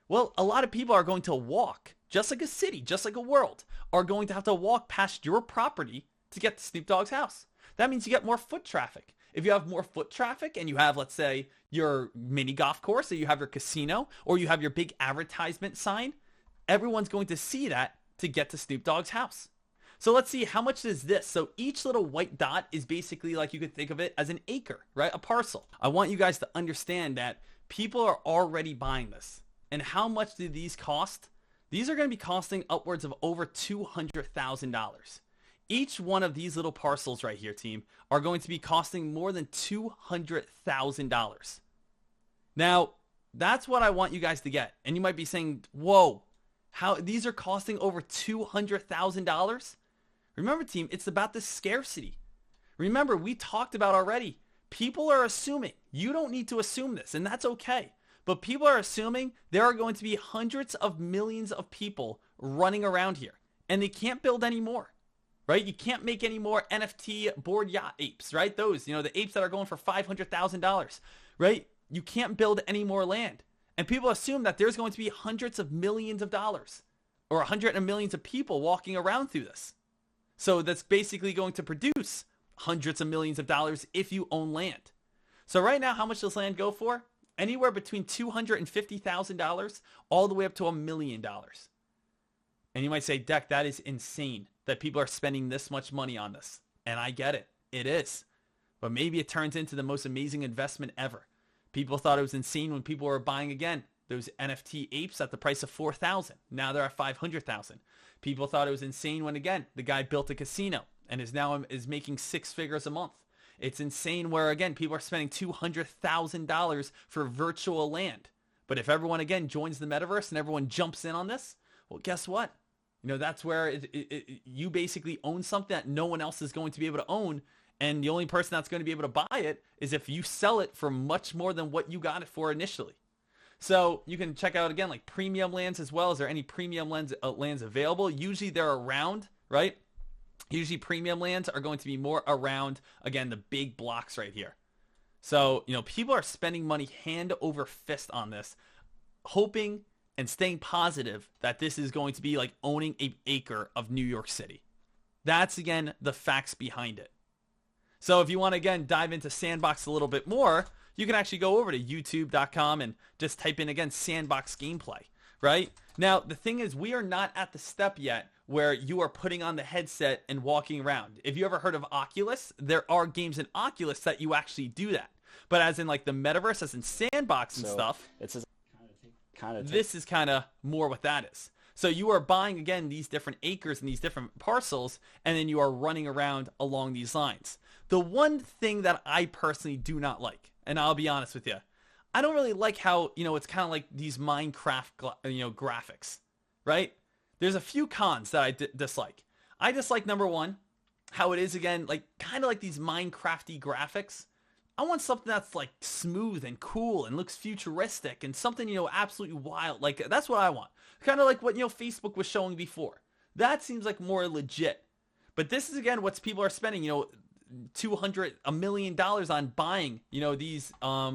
Well, a lot of people are going to walk, just like a city, just like a world, are going to have to walk past your property to get to Snoop Dogg's house. That means you get more foot traffic. If you have more foot traffic and you have, let's say, your mini golf course, or you have your casino, or you have your big advertisement sign, everyone's going to see that to get to Snoop Dogg's house. So let's see, how much is this? So each little white dot is basically, like, you could think of it as an acre, right? A parcel. I want you guys to understand that people are already buying this. And how much do these cost? These are going to be costing upwards of over $200,000. Each one of these little parcels right here, team, are going to be costing more than $200,000. Now, that's what I want you guys to get. And you might be saying, whoa, how these are costing over $200,000? Remember, team, it's about the scarcity. Remember, we talked about already. People are assuming, you don't need to assume this, and that's okay. But people are assuming there are going to be hundreds of millions of people running around here, and they can't build any more, right? You can't make any more NFT board yacht apes, right? Those, the apes that are going for $500,000, right? You can't build any more land. And people assume that there's going to be hundreds of millions of dollars or hundreds of millions of people walking around through this. So that's basically going to produce hundreds of millions of dollars if you own land. So right now, how much does land go for? Anywhere between $250,000 all the way up to $1 million. And you might say, Deck, that is insane that people are spending this much money on this. And I get it. It is. But maybe it turns into the most amazing investment ever. People thought it was insane when people were buying, again, those NFT apes at the price of $4,000. Now they're at $500,000. People thought it was insane when, again, the guy built a casino and is making 6 figures a month. It's insane where, again, people are spending $200,000 for virtual land. But if everyone, again, joins the metaverse and everyone jumps in on this, well, guess what? That's where you basically own something that no one else is going to be able to own. And the only person that's going to be able to buy it is if you sell it for much more than what you got it for initially. So you can check out, again, like premium lands as well. Is there any premium lands available? Usually they're around, right? Usually premium lands are going to be more around, again, the big blocks right here. So, people are spending money hand over fist on this, hoping and staying positive that this is going to be like owning an acre of New York City. That's, again, the facts behind it. So if you want to, again, dive into Sandbox a little bit more, you can actually go over to youtube.com and just type in, again, Sandbox gameplay, right? Now, the thing is, we are not at the step yet where you are putting on the headset and walking around. If you ever heard of Oculus, there are games in Oculus that you actually do that. But as in like the metaverse, as in Sandbox and stuff, this is kind of more what that is. So you are buying, again, these different acres and these different parcels, and then you are running around along these lines. The one thing that I personally do not like, and I'll be honest with you, I don't really like how, it's kind of like these Minecraft, graphics, right? There's a few cons that I dislike. I dislike, number one, how it is, again, like kind of like these Minecrafty graphics. I want something that's like smooth and cool and looks futuristic and something, absolutely wild. Like, that's what I want. Kind of like what, Facebook was showing before. That seems like more legit. But this is, again, what people are spending, $1 million on buying,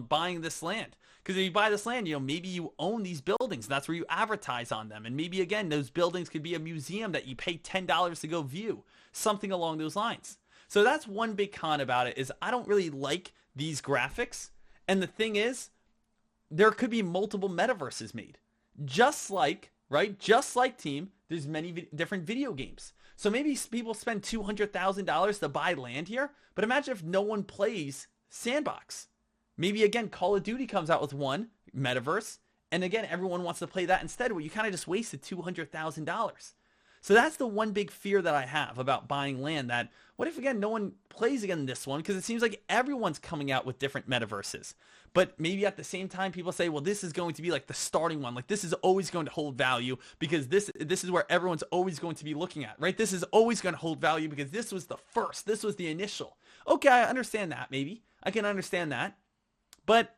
buying this land. Because if you buy this land, maybe you own these buildings. And that's where you advertise on them. And maybe, again, those buildings could be a museum that you pay $10 to go view. Something along those lines. So that's one big con about it, is I don't really like these graphics. And the thing is, there could be multiple metaverses made. Just like Team, there's many different video games. So maybe people spend $200,000 to buy land here, but imagine if no one plays Sandbox. Maybe, again, Call of Duty comes out with one metaverse, and again, everyone wants to play that instead. Well, you kind of just wasted $200,000. So that's the one big fear that I have about buying land, that what if, again, no one plays again this one? Because it seems like everyone's coming out with different metaverses. But maybe at the same time, people say, well, this is going to be like the starting one. Like, this is always going to hold value because this is where everyone's always going to be looking at, right? This is always going to hold value because this was the first. This was the initial. Okay, I understand that, maybe. I can understand that. But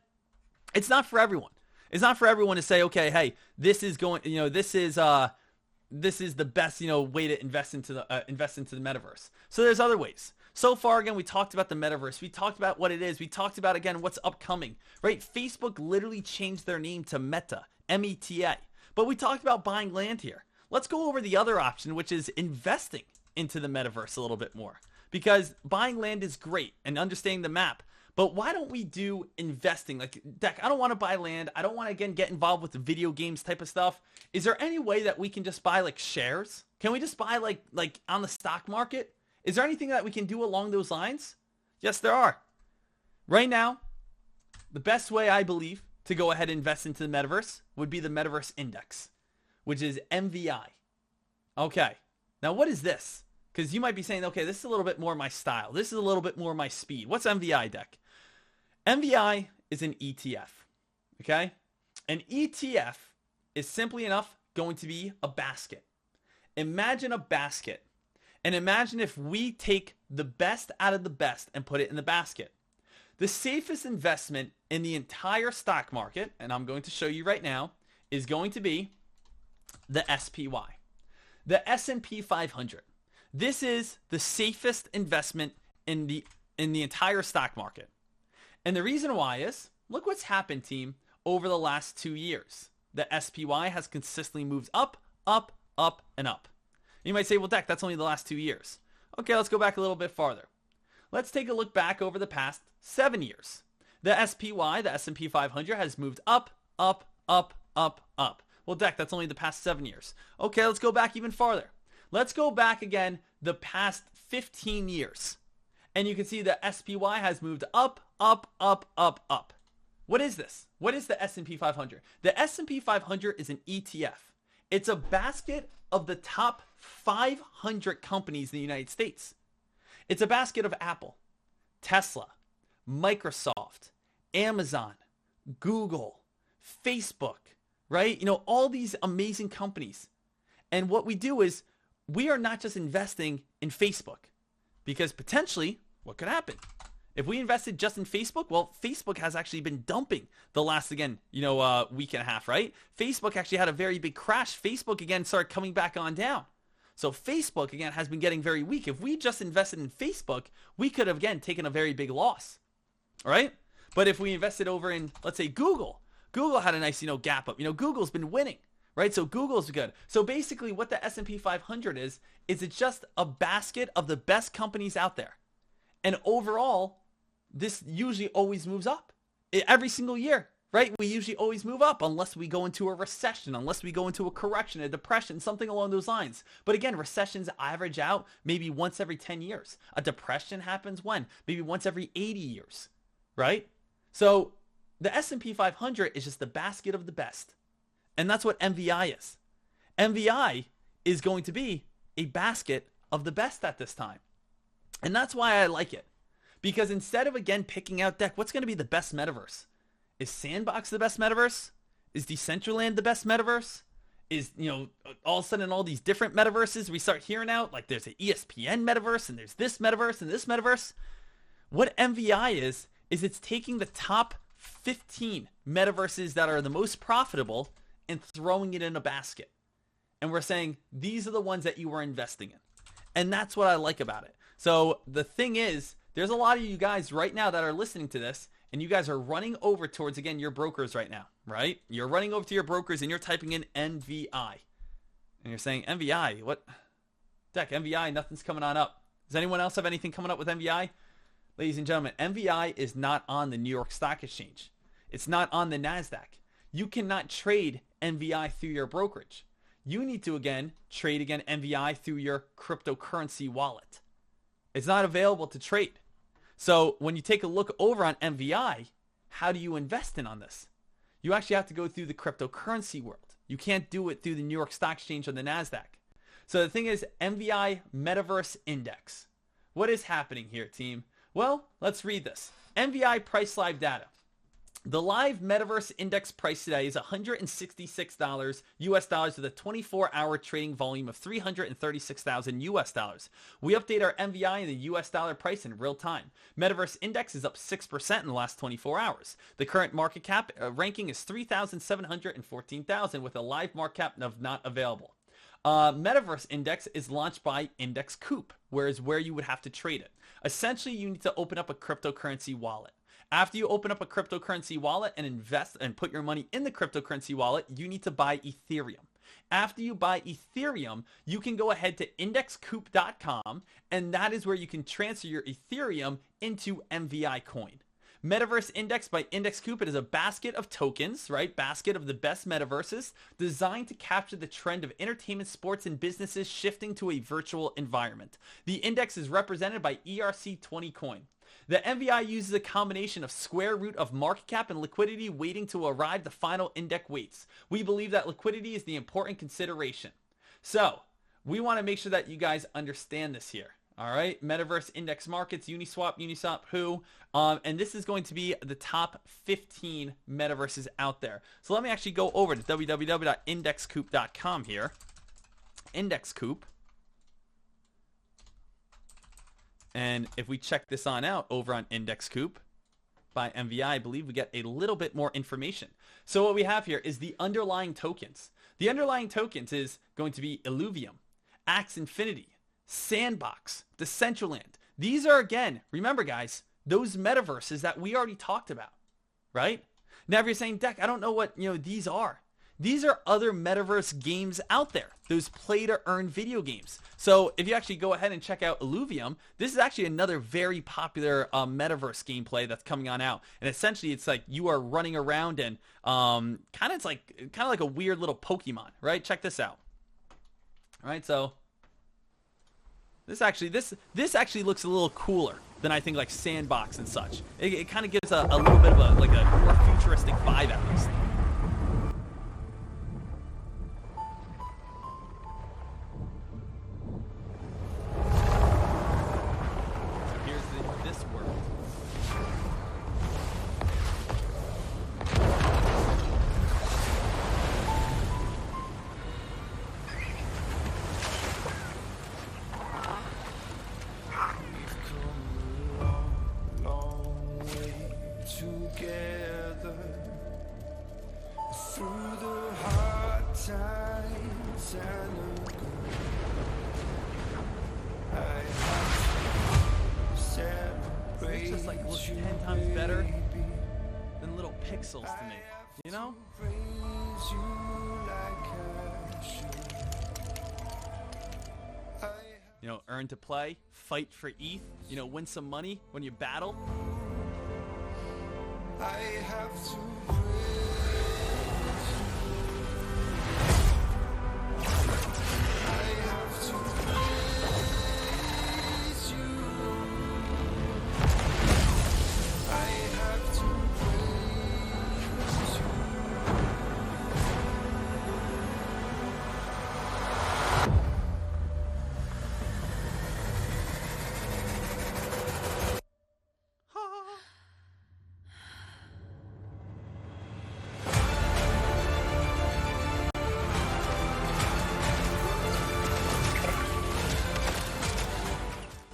it's not for everyone. It's not for everyone to say, okay, hey, this is going, this is the best, way to invest into the metaverse. So there's other ways. So far, again, we talked about the metaverse. We talked about what it is. We talked about, again, what's upcoming, right? Facebook literally changed their name to Meta, M-E-T-A. But we talked about buying land here. Let's go over the other option, which is investing into the metaverse a little bit more. Because buying land is great and understanding the map. But why don't we do investing? Like, Deck, I don't want to buy land. I don't want to, again, get involved with the video games type of stuff. Is there any way that we can just buy, like, shares? Can we just buy, like on the stock market? Is there anything that we can do along those lines? Yes, there are. Right now, the best way, I believe, to go ahead and invest into the metaverse would be the Metaverse Index, which is MVI. Okay. Now, what is this? Because you might be saying, okay, this is a little bit more my style. This is a little bit more my speed. What's MVI, Deck? MVI is an ETF, okay? An ETF is simply enough going to be a basket. Imagine a basket, and imagine if we take the best out of the best and put it in the basket. The safest investment in the entire stock market, and I'm going to show you right now, is going to be the SPY, the S&P 500. This is the safest investment in the entire stock market. And the reason why is, look what's happened, team, over the last 2 years. The SPY has consistently moved up, up, up, and up. You might say, well, Deck, that's only the last 2 years. Okay, let's go back a little bit farther. Let's take a look back over the past 7 years. The SPY, the S&P 500, has moved up, up, up, up, up. Well, Deck, that's only the past 7 years. Okay, let's go back even farther. Let's go back again the past 15 years. And you can see the SPY has moved up, up, up, up, up. What is this? What is the S&P 500? The S&P 500 is an ETF. It's a basket of the top 500 companies in the United States. It's a basket of Apple, Tesla, Microsoft, Amazon, Google, Facebook, right? You know, all these amazing companies. And what we do is we are not just investing in Facebook, because potentially what could happen? If we invested just in Facebook, well, Facebook has actually been dumping the last, again, week and a half, right? Facebook actually had a very big crash. Facebook, again, started coming back on down. So Facebook, again, has been getting very weak. If we just invested in Facebook, we could have, again, taken a very big loss, all right? But if we invested over in, let's say, Google had a nice, gap up. Google's been winning, right? So Google's good. So basically what the S&P 500 is it's just a basket of the best companies out there. And overall, this usually always moves up every single year, right? We usually always move up unless we go into a recession, unless we go into a correction, a depression, something along those lines. But again, recessions average out maybe once every 10 years. A depression happens when? Maybe once every 80 years, right? So the S&P 500 is just the basket of the best. And that's what MVI is. MVI is going to be a basket of the best at this time. And that's why I like it. Because instead of, again, picking out, Deck, what's going to be the best metaverse? Is Sandbox the best metaverse? Is decentraland the best metaverse? Is, all of a sudden all these different metaverses we start hearing out, like there's an ESPN metaverse and there's this metaverse and this metaverse. What MVI is it's taking the top 15 metaverses that are the most profitable and throwing it in a basket. And we're saying, these are the ones that you are investing in. And that's what I like about it. So the thing is, there's a lot of you guys right now that are listening to this, and you guys are running over towards, again, your brokers right now, right? You're running over to your brokers and you're typing in NVI. And you're saying, NVI, what? Deck, NVI, nothing's coming on up. Does anyone else have anything coming up with NVI? Ladies and gentlemen, NVI is not on the New York Stock Exchange. It's not on the NASDAQ. You cannot trade NVI through your brokerage. You need to, again, trade, NVI through your cryptocurrency wallet. It's not available to trade. So when you take a look over on MVI, how do you invest in on this? You actually have to go through the cryptocurrency world. You can't do it through the New York Stock Exchange or the NASDAQ. So the thing is, MVI Metaverse Index. What is happening here, team? Well, let's read this. MVI price live data. The live Metaverse Index price today is $166 US dollars with a 24-hour trading volume of 336,000 US dollars. We update our MVI in the US dollar price in real time. Metaverse Index is up 6% in the last 24 hours. The current market cap ranking is 3,714,000 with a live market cap of not available. Metaverse Index is launched by Index Coop, where you would have to trade it. Essentially, you need to open up a cryptocurrency wallet. After you open up a cryptocurrency wallet and invest and put your money in the cryptocurrency wallet, you need to buy Ethereum. After you buy Ethereum, you can go ahead to indexcoop.com, and that is where you can transfer your Ethereum into MVI coin. Metaverse Index by Index Coop, it is a basket of tokens, right? Basket of the best metaverses designed to capture the trend of entertainment, sports, and businesses shifting to a virtual environment. The index is represented by ERC20 coin. The MVI uses a combination of square root of market cap and liquidity waiting to arrive the final index weights. We believe that liquidity is the important consideration. So we want to make sure that you guys understand this here. All right, Metaverse Index Markets, Uniswap, who, and this is going to be the top 15 metaverses out there. So let me actually go over to www.indexcoop.com here. Index Coop. And if we check this on out over on Index Coop, by MVI, I believe we get a little bit more information. So what we have here is the underlying tokens. The underlying tokens is going to be Illuvium, Axie Infinity, Sandbox, Decentraland. These are, again, remember guys, those metaverses that we already talked about, right? Now if you're saying, Deck, I don't know what these are. These are other metaverse games out there, those play to earn video games. So if you actually go ahead and check out Illuvium, this is actually another very popular metaverse gameplay that's coming on out. And essentially it's like you are running around and kind of like a weird little Pokemon, right? Check this out. All right, so this actually looks a little cooler than I think like Sandbox and such. It kind of gives a little bit of a more futuristic vibe at least. It just like looks 10 times better than little pixels to me, you know? You know, earn to play, fight for ETH, win some money when you battle. I have to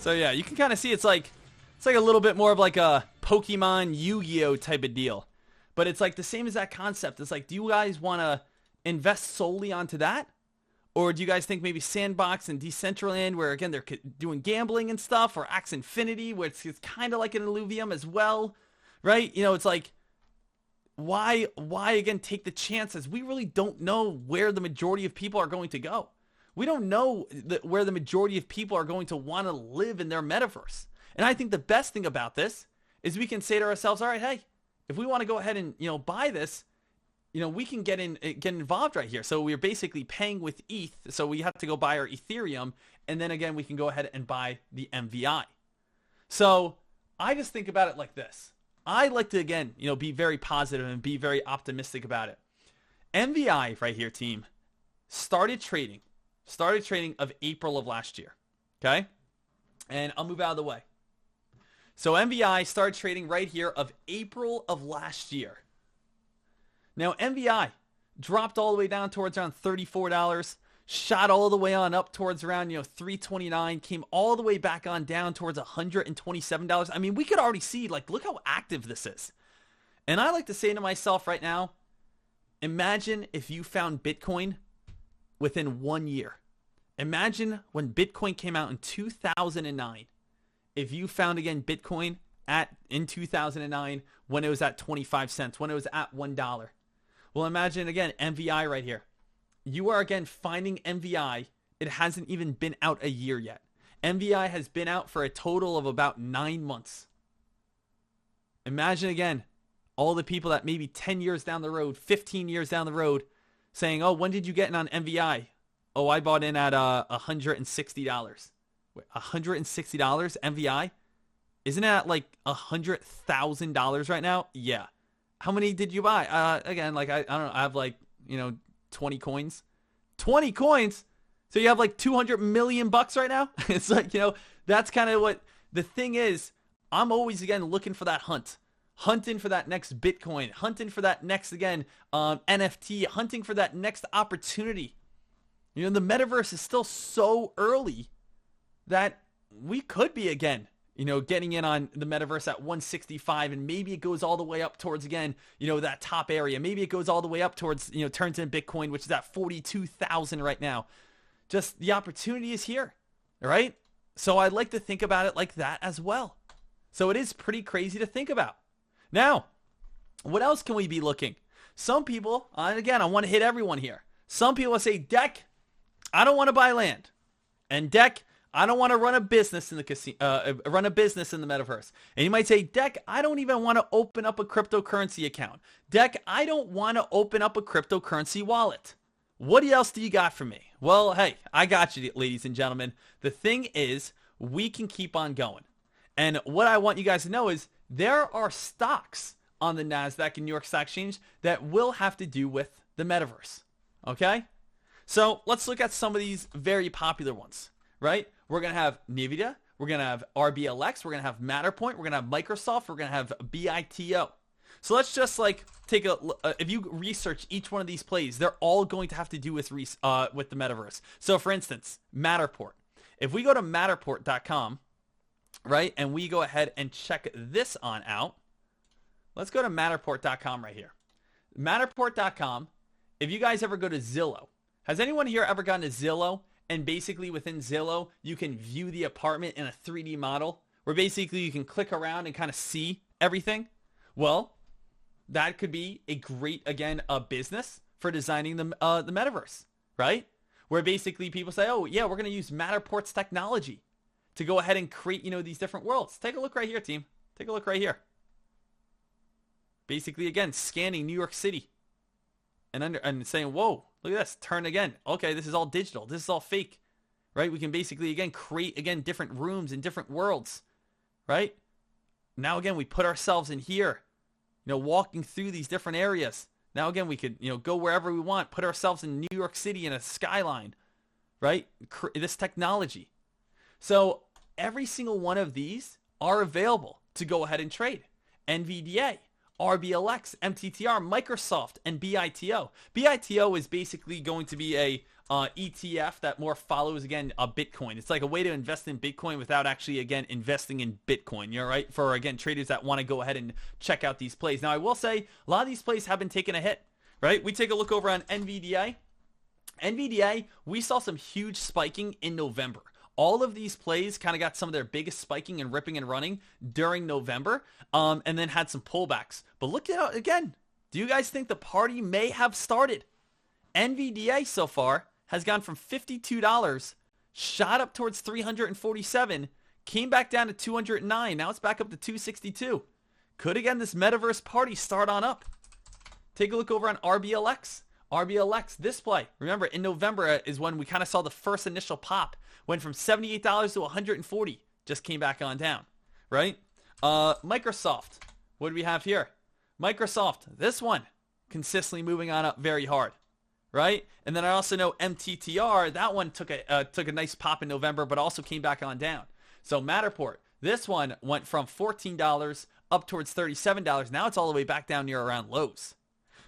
So yeah, you can kind of see it's like a little bit more of like a Pokemon Yu-Gi-Oh type of deal. But it's like the same as that concept. It's like, do you guys want to invest solely onto that? Or do you guys think maybe Sandbox and Decentraland, where again they're doing gambling and stuff, or Axie Infinity, where it's kind of like an Illuvium as well, right? It's like, why again take the chances? We really don't know where the majority of people are going to go. We don't know where the majority of people are going to want to live in their metaverse. And I think the best thing about this is we can say to ourselves, all right, hey, if we want to go ahead and, buy this, we can get involved right here. So we're basically paying with ETH. So we have to go buy our Ethereum. And then again, we can go ahead and buy the MVI. So I just think about it like this. I like to, again, be very positive and be very optimistic about it. MVI right here, team, started trading of April of last year. Okay? And I'll move out of the way. So MVI started trading right here of April of last year. Now MVI dropped all the way down towards around $34, shot all the way on up towards around, $329, came all the way back on down towards $127. I mean, we could already see, like, look how active this is. And I like to say to myself right now, imagine if you found Bitcoin within 1 year. Imagine when Bitcoin came out in 2009. If you found again Bitcoin in 2009 when it was at 25 cents, when it was at $1. Well, imagine again MVI right here. You are again finding MVI. It hasn't even been out a year yet. MVI has been out for a total of about 9 months. Imagine again all the people that maybe 10 years down the road, 15 years down the road saying, oh, when did you get in on MVI? Oh, I bought in at $160. Wait, $160 MVI? Isn't it at like $100,000 right now? Yeah. How many did you buy? Again, like I don't know. I have like 20 coins. 20 coins. So you have like 200 million bucks right now. It's like that's kind of what the thing is. I'm always again looking for that hunting for that next Bitcoin, hunting for that next again NFT, hunting for that next opportunity. The metaverse is still so early that we could be again getting in on the metaverse at 165, and maybe it goes all the way up towards, again, that top area. Maybe it goes all the way up towards, turns in Bitcoin, which is at 42,000 right now. Just the opportunity is here, right? So I'd like to think about it like that as well. So it is pretty crazy to think about. Now, what else can we be looking? Some people, and again, I want to hit everyone here. Some people say, Deck, I don't want to buy land. And Deck, I don't want to run a business in the metaverse. And you might say, Deck, I don't even want to open up a cryptocurrency account. Deck, I don't want to open up a cryptocurrency wallet. What else do you got for me? Well, hey, I got you, ladies and gentlemen. The thing is, we can keep on going. And what I want you guys to know is there are stocks on the NASDAQ and New York Stock Exchange that will have to do with the metaverse. Okay? So let's look at some of these very popular ones, right? We're going to have NVIDIA. We're going to have RBLX. We're going to have Matterpoint. We're going to have Microsoft. We're going to have BITO. So let's just take a if you research each one of these plays, they're all going to have to do with the metaverse. So for instance, Matterport. If we go to Matterport.com, right, and we go ahead and check this on out, let's go to Matterport.com right here. Matterport.com, if you guys ever go to Zillow, has anyone here ever gone to Zillow? And basically within Zillow, you can view the apartment in a 3D model where basically you can click around and kind of see everything. Well, that could be a great, again, a business for designing the metaverse, right? Where basically people say, oh, yeah, we're going to use Matterport's technology to go ahead and create, these different worlds. Take a look right here, team. Take a look right here. Basically, again, scanning New York City and saying, whoa, look at this. Turn again. Okay, this is all digital. This is all fake, right? We can basically, again, create, again, different rooms and different worlds, right? Now, again, we put ourselves in here, walking through these different areas. Now, again, we could, go wherever we want, put ourselves in New York City in a skyline, right? This technology. So every single one of these are available to go ahead and trade. NVDA, RBLX, MTTR, Microsoft, and BITO. BITO is basically going to be a ETF that more follows, again, a Bitcoin. It's like a way to invest in Bitcoin without actually, again, investing in Bitcoin, right? For, again, traders that want to go ahead and check out these plays. Now, I will say a lot of these plays have been taking a hit, right? We take a look over on NVDA. NVDA, we saw some huge spiking in November. All of these plays kind of got some of their biggest spiking and ripping and running during November, and then had some pullbacks. But look at it again. Do you guys think the party may have started? NVDA so far has gone from $52, shot up towards 347, came back down to 209. Now it's back up to 262. Could, again, this metaverse party start on up? Take a look over on RBLX. RBLX, this play, remember, in November is when we kind of saw the first initial pop. Went from $78 to $140. Just came back on down, right? Microsoft, what do we have here? Microsoft, this one, consistently moving on up very hard, right? And then I also know MTTR, that one took a nice pop in November, but also came back on down. So Matterport, this one went from $14 up towards $37. Now it's all the way back down near around lows.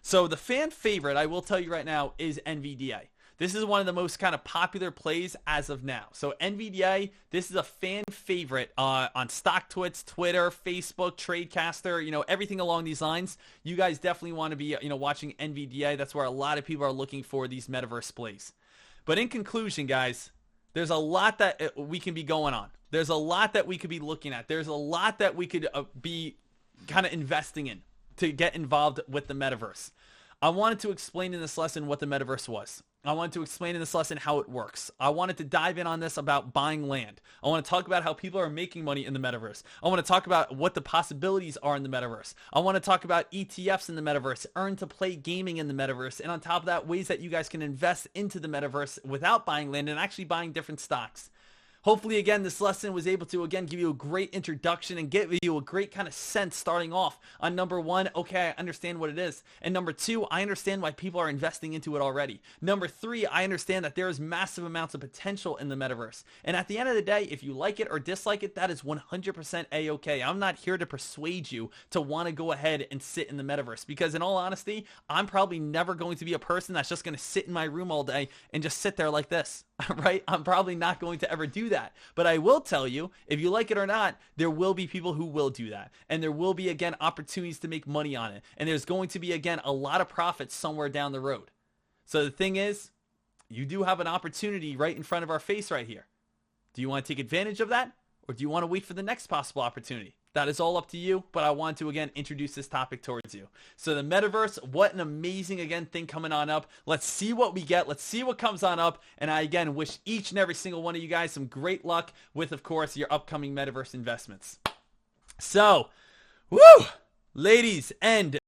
So the fan favorite, I will tell you right now, is NVDA. This is one of the most kind of popular plays as of now. So NVDA, this is a fan favorite on StockTwits, Twitter, Facebook, Tradecaster, everything along these lines. You guys definitely want to be, watching NVDA. That's where a lot of people are looking for these metaverse plays. But in conclusion, guys, there's a lot that we can be going on. There's a lot that we could be looking at. There's a lot that we could be kind of investing in to get involved with the metaverse. I wanted to explain in this lesson what the metaverse was. I wanted to explain in this lesson how it works. I wanted to dive in on this about buying land. I want to talk about how people are making money in the metaverse. I want to talk about what the possibilities are in the metaverse. I want to talk about ETFs in the metaverse, earn to play gaming in the metaverse, and on top of that, ways that you guys can invest into the metaverse without buying land and actually buying different stocks. Hopefully, again, this lesson was able to, again, give you a great introduction and give you a great kind of sense starting off on number one, okay, I understand what it is. And number two, I understand why people are investing into it already. Number three, I understand that there is massive amounts of potential in the metaverse. And at the end of the day, if you like it or dislike it, that is 100% A-okay. I'm not here to persuade you to want to go ahead and sit in the metaverse because in all honesty, I'm probably never going to be a person that's just going to sit in my room all day and just sit there like this. right? I'm probably not going to ever do that. But I will tell you, if you like it or not, there will be people who will do that. And there will be, again, opportunities to make money on it. And there's going to be, again, a lot of profits somewhere down the road. So the thing is, you do have an opportunity right in front of our face right here. Do you want to take advantage of that? Or do you want to wait for the next possible opportunity? That is all up to you, but I want to, again, introduce this topic towards you. So the Metaverse, what an amazing, again, thing coming on up. Let's see what we get. Let's see what comes on up. And I, again, wish each and every single one of you guys some great luck with, of course, your upcoming Metaverse investments. So, woo! Ladies and